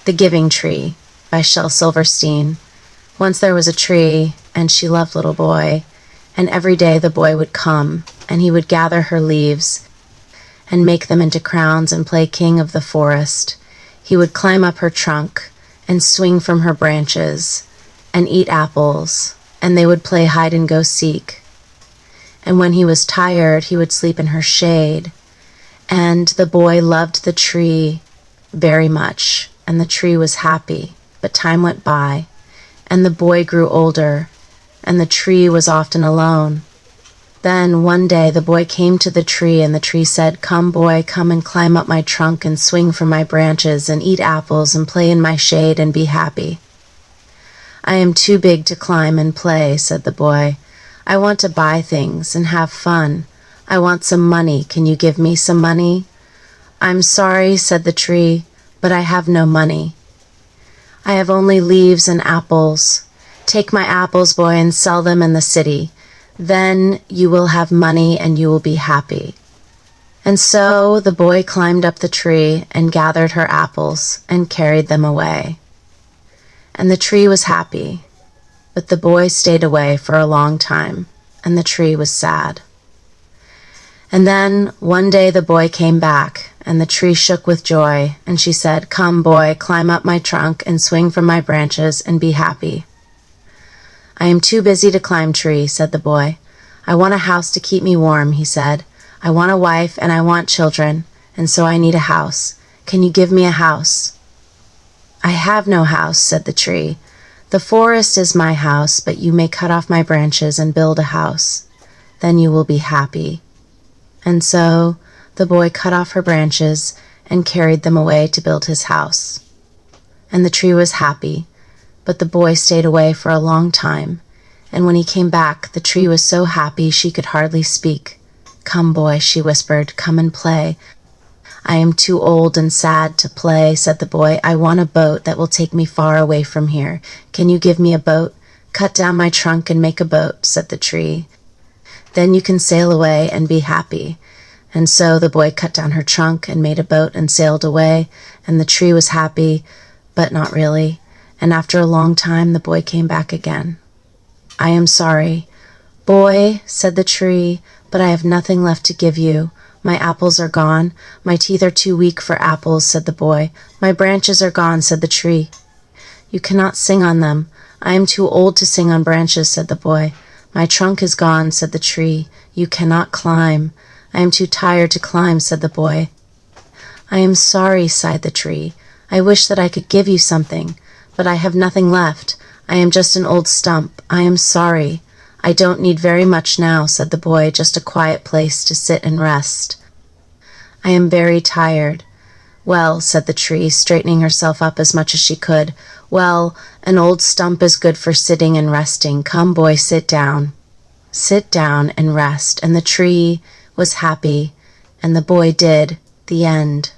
The Giving Tree by Shel Silverstein. Once there was a tree, and she loved little boy, and every day the boy would come, and he would gather her leaves, and make them into crowns and play king of the forest. He would climb up her trunk, and swing from her branches, and eat apples, and they would play hide-and-go-seek. And when he was tired, he would sleep in her shade. And the boy loved the tree very much, and the tree was happy. But time went by, and the boy grew older, and the tree was often alone. Then one day the boy came to the tree, and the tree said, "Come, boy, come and climb up my trunk and swing from my branches and eat apples and play in my shade and be happy." "I am too big to climb and play," said the boy. "I want to buy things and have fun. I want some money. Can you give me some money?" "I'm sorry," said the tree, "but I have no money. I have only leaves and apples. Take my apples, boy, and sell them in the city. Then you will have money and you will be happy." And so the boy climbed up the tree and gathered her apples and carried them away. And the tree was happy, but the boy stayed away for a long time, and the tree was sad. And then one day the boy came back, and the tree shook with joy, and she said, "Come, boy, climb up my trunk and swing from my branches and be happy." "I am too busy to climb, tree," said the boy. "I want a house to keep me warm," he said. "I want a wife and I want children, and so I need a house. Can you give me a house?" "I have no house," said the tree. "The forest is my house, but you may cut off my branches and build a house. Then you will be happy." And so the boy cut off her branches and carried them away to build his house. And the tree was happy, but the boy stayed away for a long time, and when he came back, the tree was so happy she could hardly speak. "Come, boy," she whispered, "come and play." "I am too old and sad to play," said the boy. "I want a boat that will take me far away from here. Can you give me a boat?" "Cut down my trunk and make a boat," said the tree. "Then you can sail away and be happy." And so the boy cut down her trunk and made a boat and sailed away, and the tree was happy, but not really. And after a long time, the boy came back again. "I am sorry, boy," said the tree, "but I have nothing left to give you. My apples are gone. My teeth are too weak for apples," said the boy. "My branches are gone," said the tree. "You cannot sing on them. I am too old to sing on branches," said the boy. "My trunk is gone," said the tree. "You cannot climb." "I am too tired to climb," said the boy. "I am sorry," sighed the tree. "I wish that I could give you something, but I have nothing left. I am just an old stump. I am sorry." "I don't need very much now," said the boy, "just a quiet place to sit and rest." "I am very tired." "Well," said the tree, straightening herself up as much as she could, "well, an old stump is good for sitting and resting. Come, boy, sit down." Sit down and rest, and the tree was happy, and the boy did. The end.